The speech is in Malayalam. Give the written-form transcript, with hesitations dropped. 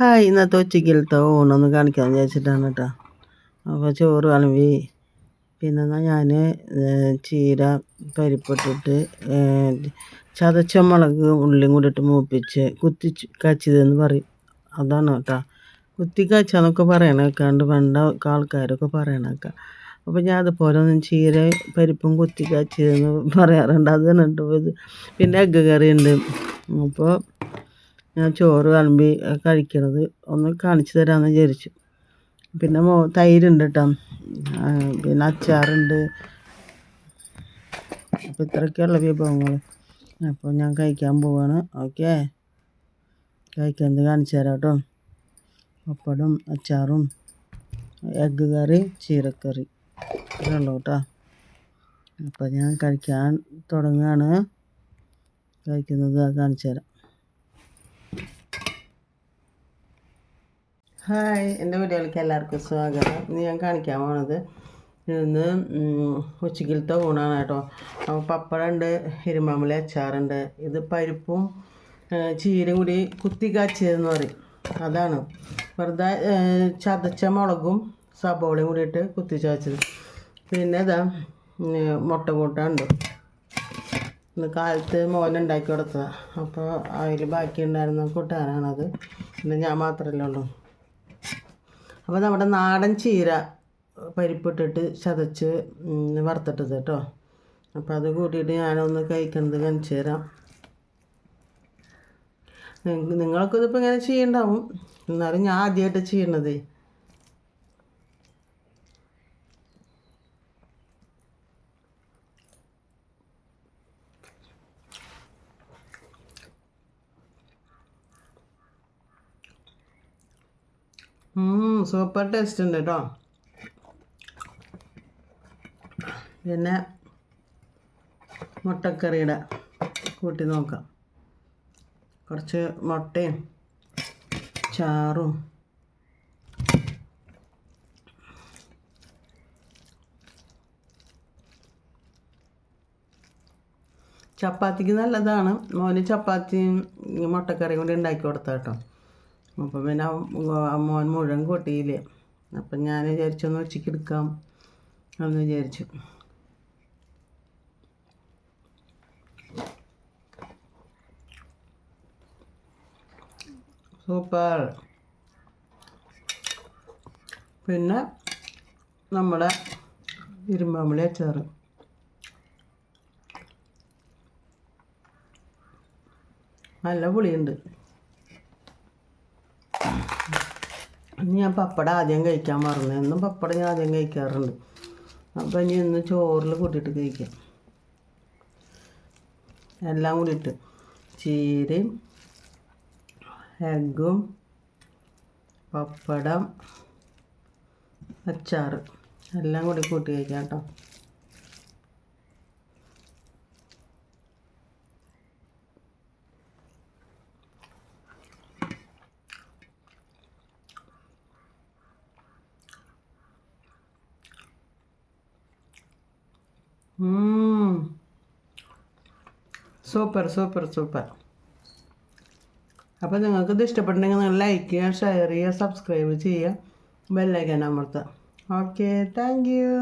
ഹായ്, ഇന്നത്തെ ഉച്ചക്കലത്തെ ഊണൊന്ന് കാണിക്കാമെന്ന് വിചാരിച്ചിട്ടാണ് കേട്ടോ. അപ്പോൾ ചോറ് വിളമ്പി, പിന്നെ ഞാൻ ചീര പരിപ്പിട്ടിട്ട് ചതച്ച മുളക് ഉള്ളിയും കൂടി ഇട്ട് മൂപ്പിച്ച് കാച്ചിയതെന്ന് പറയും. അതാണ് കേട്ടോ. കുത്തി കാച്ചാന്നൊക്കെ പറയണേക്കാണ്ട് വേണ്ട ആൾക്കാരൊക്കെ പറയണേക്കാം. അപ്പോൾ ഞാൻ അതുപോലെ ഒന്നും ചീര പരിപ്പും കുത്തി കാച്ചിയതെന്ന് പറയാറുണ്ട്. അത് തന്നെ കേട്ടോ ഇത്. പിന്നെ എഗ്ഗ് കറി ഉണ്ട്. അപ്പോൾ ഞാൻ ചോറ് വിളമ്പി കഴിക്കണത് ഒന്ന് കാണിച്ചു തരാമെന്ന് വിചാരിച്ചു. പിന്നെ തൈരുണ്ട് കേട്ടോ, പിന്നെ അച്ചാറുണ്ട്. അപ്പോൾ ഇത്രയൊക്കെയുള്ള വിഭവങ്ങൾ. അപ്പോൾ ഞാൻ കഴിക്കാൻ പോവാണ്. ഓക്കെ, കഴിക്കുന്നത് കാണിച്ചു തരാം കേട്ടോ. പപ്പടം, അച്ചാറും, എഗ്ഗ് കറി, ചീരക്കറി ഇത്രയുള്ളൂ കേട്ടോ. അപ്പോൾ ഞാൻ കഴിക്കാൻ തുടങ്ങുകയാണ്. കഴിക്കുന്നത് കാണിച്ചു തരാം. ഹായ്, എൻ്റെ വീഡിയോയിലേക്ക് എല്ലാവർക്കും സ്വാഗതം. ഇന്ന് ഞാൻ കാണിക്കാൻ പോണത് ഇന്ന് ഉച്ചക്കലത്തെ ഊണാണ് കേട്ടോ. അപ്പോൾ പപ്പടമുണ്ട്, എരുമാമ്പുളി അച്ചാറുണ്ട്. ഇത് പരിപ്പും ചീരയും കൂടി കുത്തി കാച്ചിയതെന്ന് പറയും. അതാണ് വെറുതെ ചതച്ച മുളകും സബോളയും കൂടിയിട്ട് കുത്തി ചതച്ചത്. പിന്നെ ഇതാ മുട്ട കൂട്ടാനുണ്ട്. ഇന്ന് കാലത്ത് മോനുണ്ടാക്കി കൊടുത്തതാണ്. അപ്പോൾ അതിൽ ബാക്കി ഉണ്ടായിരുന്ന കൂട്ടാനാണത്. പിന്നെ ഞാൻ മാത്രമല്ലേ ഉള്ളൂ. അപ്പോൾ നമ്മുടെ നാടൻ ചീര പരിപ്പിട്ടിട്ട് ചതച്ച് വറുത്തിട്ടത് കേട്ടോ. അപ്പോൾ അത് കൂട്ടിയിട്ട് ഞാനൊന്ന് കഴിക്കുന്നത് കാണിച്ചു തരാം. നിങ്ങളൊക്കെ ഇതിപ്പോൾ ഇങ്ങനെ ചെയ്യണ്ടാവും, എന്നാലും ഞാൻ ആദ്യമായിട്ട് ചെയ്യണത്. സൂപ്പർ ടേസ്റ്റ് ഉണ്ട് കേട്ടോ. പിന്നെ മുട്ടക്കറിയുടെ കൂട്ടി നോക്കാം. കുറച്ച് മുട്ടയും ചാറും ചപ്പാത്തിക്ക് നല്ലതാണ്. മോന് ചപ്പാത്തിയും മുട്ടക്കറിയും കൂടി ഉണ്ടാക്കി കൊടുത്താൽ കേട്ടോ. അപ്പോൾ പിന്നെ മോൻ മുഴുവൻ കൂട്ടിയില്ലേ. അപ്പം ഞാൻ വിചാരിച്ചൊന്ന് ഉച്ചയ്ക്ക് എടുക്കാം എന്ന് വിചാരിച്ചു. സൂപ്പർ. പിന്നെ നമ്മുടെ ഇരുമ്പാമ്പുളി അച്ചാറ് നല്ല പുളിയുണ്ട്. ഞാൻ പപ്പടം ആദ്യം കഴിക്കാൻ മറന്നു. എന്നും പപ്പടം ഞാൻ ആദ്യം കഴിക്കാറുണ്ട്. അപ്പം ഇനി ഇന്ന് ചോറിൽ കൂട്ടിയിട്ട് കഴിക്കാം. എല്ലാം കൂടി ഇട്ട് ചീരയും എഗ്ഗും പപ്പടം അച്ചാറ് എല്ലാം കൂടി കൂട്ടി കഴിക്കാം കേട്ടോ. Super super super. അപ്പോൾ നിങ്ങൾക്കിത് ഇഷ്ടപ്പെട്ടിട്ടുണ്ടെങ്കിൽ നിങ്ങൾ ലൈക്ക് ചെയ്യുക, ഷെയർ ചെയ്യുക, സബ്സ്ക്രൈബ് ചെയ്യുക, ബെല്ലൈക്കൻ അമർത്തുക. Okay, thank you.